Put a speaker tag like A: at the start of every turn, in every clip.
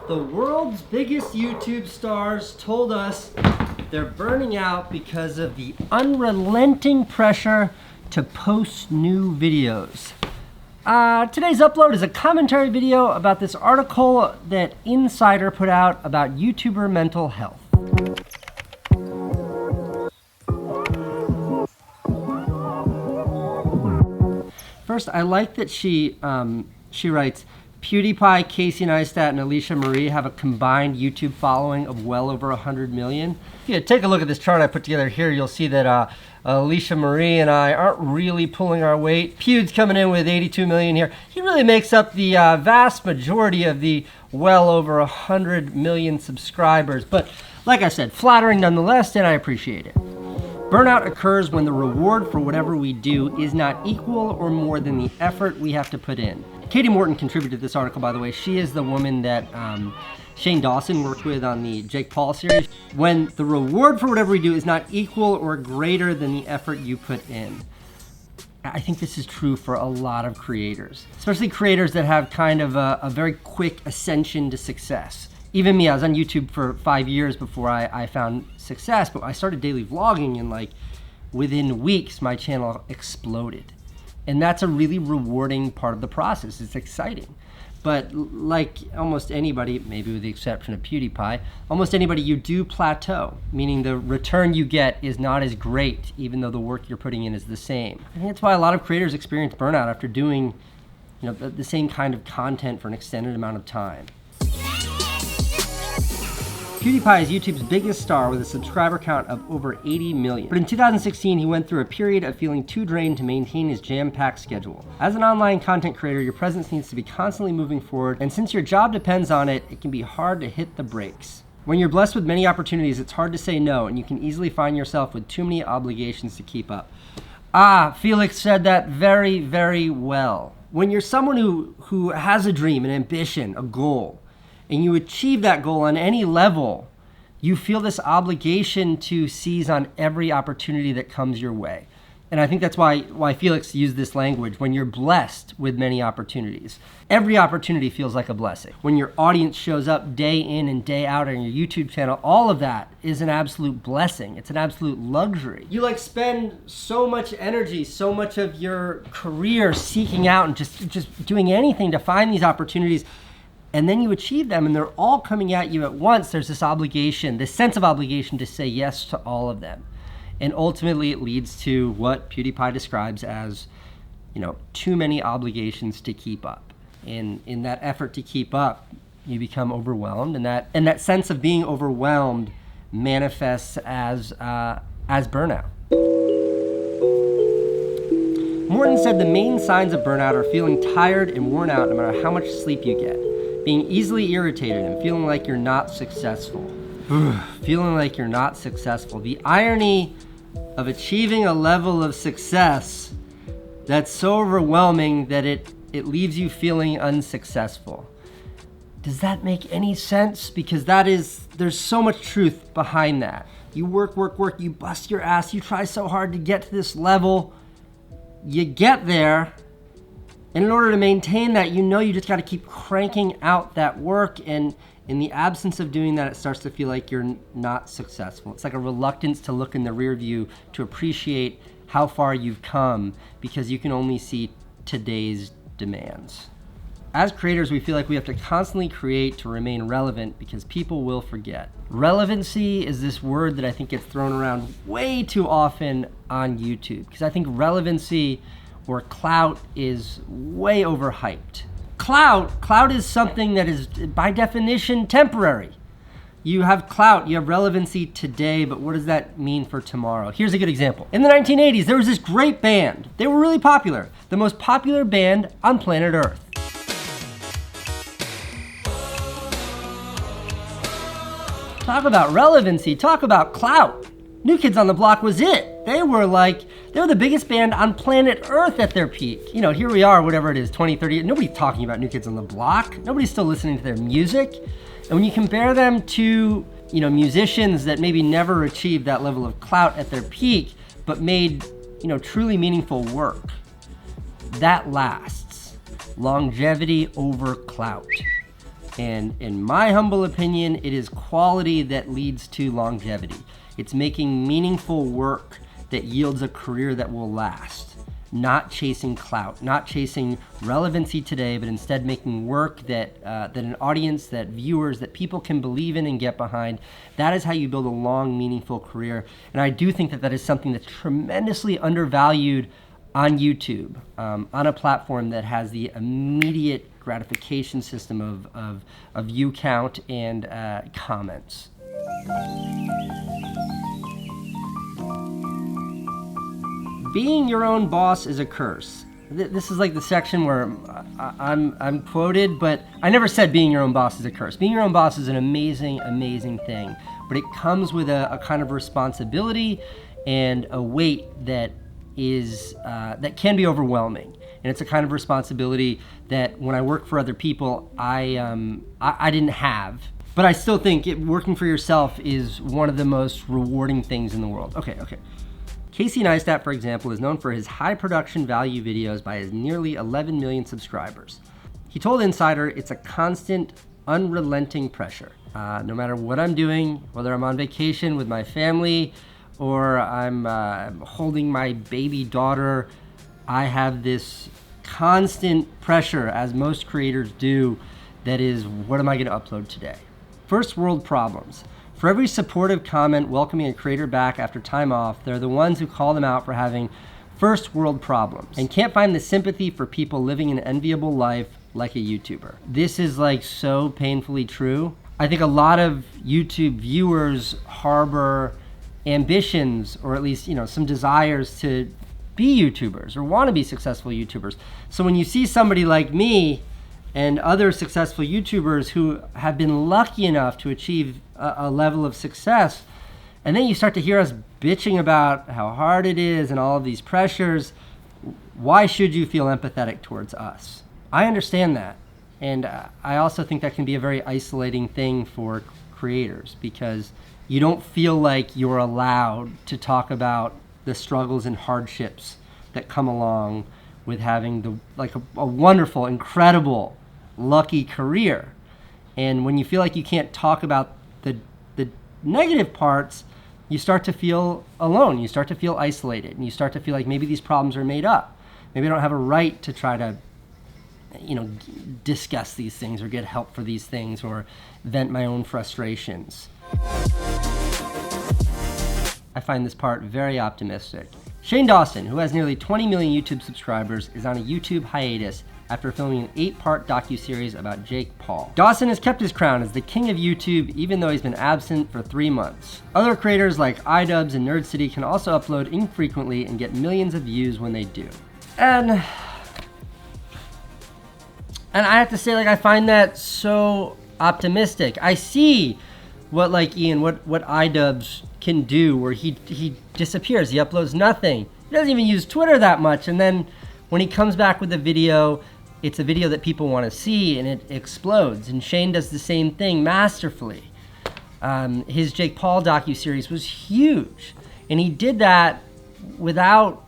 A: The world's biggest YouTube stars told us they're burning out because of the unrelenting pressure to post new videos. Today's upload is a commentary video about this article that Insider put out about YouTuber mental health. First, I like that she writes, PewDiePie, Casey Neistat, and Alicia Marie have a combined YouTube following of well over 100 million. Yeah, take a look at this chart I put together here. You'll see that Alicia Marie and I aren't really pulling our weight. Pew's coming in with 82 million here. He really makes up the vast majority of the well over 100 million subscribers. But like I said, flattering nonetheless, and I appreciate it. Burnout occurs when the reward for whatever we do is not equal or more than the effort we have to put in. Katie Morton contributed to this article, by the way. She is the woman that Shane Dawson worked with on the Jake Paul series. When the reward for whatever we do is not equal or greater than the effort you put in. I think this is true for a lot of creators, especially creators that have kind of a very quick ascension to success. Even me, I was on YouTube for 5 years before I found success, but I started daily vlogging and like within weeks, my channel exploded. And that's a really rewarding part of the process. It's exciting. But like almost anybody, maybe with the exception of PewDiePie, almost anybody, you do plateau, meaning the return you get is not as great, even though the work you're putting in is the same. I think that's why a lot of creators experience burnout after doing the same kind of content for an extended amount of time. PewDiePie is YouTube's biggest star with a subscriber count of over 80 million. But in 2016, he went through a period of feeling too drained to maintain his jam-packed schedule. As an online content creator, your presence needs to be constantly moving forward, and since your job depends on it, it can be hard to hit the brakes. When you're blessed with many opportunities, it's hard to say no, and you can easily find yourself with too many obligations to keep up. Felix said that very, very well. When you're someone who has a dream, an ambition, a goal, and you achieve that goal on any level, you feel this obligation to seize on every opportunity that comes your way. And I think that's why Felix used this language, when you're blessed with many opportunities. Every opportunity feels like a blessing. When your audience shows up day in and day out on your YouTube channel, all of that is an absolute blessing. It's an absolute luxury. You spend so much energy, so much of your career seeking out and just doing anything to find these opportunities. And then you achieve them and they're all coming at you at once. There's this obligation, this sense of obligation to say yes to all of them. And ultimately it leads to what PewDiePie describes as, too many obligations to keep up. In that effort to keep up, you become overwhelmed, and that sense of being overwhelmed manifests as burnout. Morton said the main signs of burnout are feeling tired and worn out no matter how much sleep you get. Being easily irritated and feeling like you're not successful. Feeling like you're not successful. The irony of achieving a level of success that's so overwhelming that it leaves you feeling unsuccessful. Does that make any sense? Because there's so much truth behind that. You work, you bust your ass, you try so hard to get to this level, you get there, and in order to maintain that, you just gotta keep cranking out that work, and in the absence of doing that, it starts to feel like you're not successful. It's like a reluctance to look in the rear view to appreciate how far you've come because you can only see today's demands. As creators, we feel like we have to constantly create to remain relevant because people will forget. Relevancy is this word that I think gets thrown around way too often on YouTube because I think relevancy or clout is way overhyped. Clout is something that is by definition temporary. You have clout, you have relevancy today, but what does that mean for tomorrow? Here's a good example. In the 1980s, there was this great band. They were really popular. The most popular band on planet Earth. Talk about relevancy, talk about clout. New Kids on the Block was it. They were the biggest band on planet Earth at their peak. Here we are, whatever it is, 20, 30, nobody's talking about New Kids on the Block. Nobody's still listening to their music. And when you compare them to, musicians that maybe never achieved that level of clout at their peak, but made, truly meaningful work, that lasts. Longevity over clout. And in my humble opinion, it is quality that leads to longevity. It's making meaningful work that yields a career that will last. Not chasing clout, not chasing relevancy today, but instead making work that an audience, that viewers, that people can believe in and get behind. That is how you build a long, meaningful career. And I do think that that is something that's tremendously undervalued on YouTube, on a platform that has the immediate gratification system of view count and comments. Being your own boss is a curse. This is like the section where I'm quoted, but I never said being your own boss is a curse. Being your own boss is an amazing, amazing thing, but it comes with a kind of responsibility and a weight that is that can be overwhelming. And it's a kind of responsibility that when I work for other people, I didn't have. But I still think working for yourself is one of the most rewarding things in the world. Okay. Casey Neistat, for example, is known for his high production value videos by his nearly 11 million subscribers. He told Insider, "It's a constant, unrelenting pressure. No matter what I'm doing, whether I'm on vacation with my family or I'm holding my baby daughter, I have this constant pressure, as most creators do, that is, what am I gonna upload today?" First world problems. For every supportive comment welcoming a creator back after time off, there are the ones who call them out for having first world problems and can't find the sympathy for people living an enviable life like a YouTuber. This is like so painfully true. I think a lot of YouTube viewers harbor ambitions, or at least, some desires to be YouTubers or want to be successful YouTubers. So when you see somebody like me and other successful YouTubers who have been lucky enough to achieve a level of success, and then you start to hear us bitching about how hard it is and all of these pressures, why should you feel empathetic towards us? I understand that. And I also think that can be a very isolating thing for creators, because you don't feel like you're allowed to talk about the struggles and hardships that come along with having a wonderful, incredible, lucky career. And when you feel like you can't talk about the negative parts, you start to feel alone. You start to feel isolated, and you start to feel like maybe these problems are made up. Maybe I don't have a right to try to discuss these things or get help for these things or vent my own frustrations. I find this part very optimistic. Shane Dawson, who has nearly 20 million YouTube subscribers, is on a YouTube hiatus after filming an 8-part docuseries about Jake Paul. Dawson has kept his crown as the king of YouTube, even though he's been absent for 3 months. Other creators like iDubbbz and Nerd City can also upload infrequently and get millions of views when they do. And I have to say, I find that so optimistic. I see what Ian, what iDubbbz can do, where he disappears, he uploads nothing. He doesn't even use Twitter that much, and then when he comes back with a video, it's a video that people want to see, and it explodes. And Shane does the same thing masterfully. His Jake Paul docuseries was huge, and he did that without,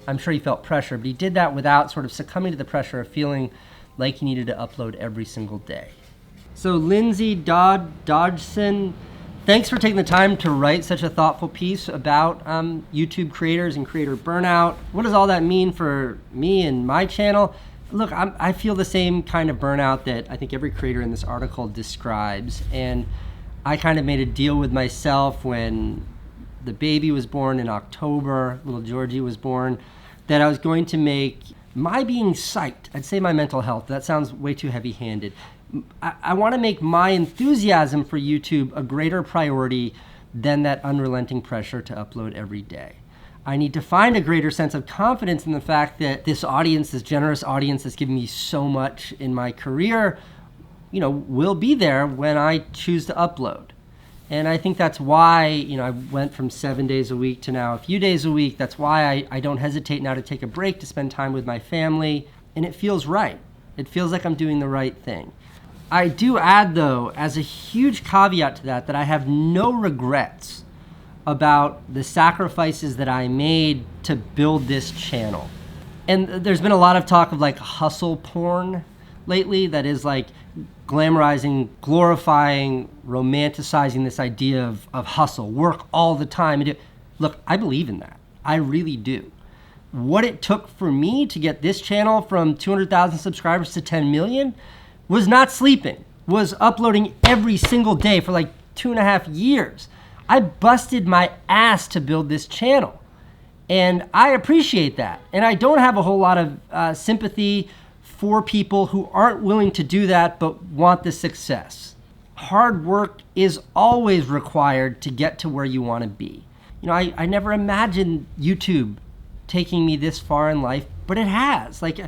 A: I'm sure he felt pressure, but he did that without sort of succumbing to the pressure of feeling like he needed to upload every single day. So Lindsay Dodgson, thanks for taking the time to write such a thoughtful piece about YouTube creators and creator burnout. What does all that mean for me and my channel? Look, I feel the same kind of burnout that I think every creator in this article describes. And I kind of made a deal with myself when the baby was born in October, little Georgie was born, that I was going to make my being psyched, I'd say my mental health, that sounds way too heavy-handed. I want to make my enthusiasm for YouTube a greater priority than that unrelenting pressure to upload every day. I need to find a greater sense of confidence in the fact that this audience, this generous audience that's given me so much in my career, will be there when I choose to upload. And I think that's why, I went from 7 days a week to now a few days a week. That's why I don't hesitate now to take a break to spend time with my family. And it feels right. It feels like I'm doing the right thing. I do add, though, as a huge caveat to that I have no regrets about the sacrifices that I made to build this channel. And there's been a lot of talk of hustle porn lately, that is glamorizing, glorifying, romanticizing this idea of hustle, work all the time. Look, I believe in that. I really do. What it took for me to get this channel from 200,000 subscribers to 10 million was not sleeping, was uploading every single day for like 2.5 years. I busted my ass to build this channel. And I appreciate that. And I don't have a whole lot of sympathy for people who aren't willing to do that but want the success. Hard work is always required to get to where you want to be. You know, I never imagined YouTube taking me this far in life, but it has. Like,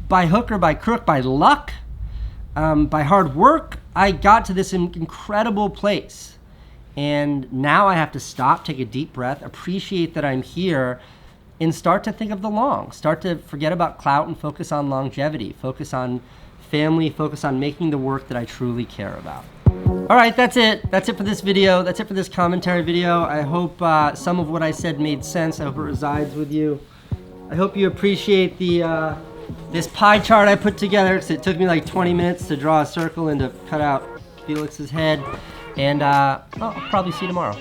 A: by hook or by crook, by luck, by hard work, I got to this incredible place. And now I have to stop, take a deep breath, appreciate that I'm here, and start to think of the long. Start to forget about clout and focus on longevity, focus on family, focus on making the work that I truly care about. All right, that's it. That's it for this video. That's it for this commentary video. I hope some of what I said made sense. I hope it resides with you. I hope you appreciate the this pie chart I put together, because it took me like 20 minutes to draw a circle and to cut out Felix's head. And I'll probably see you tomorrow.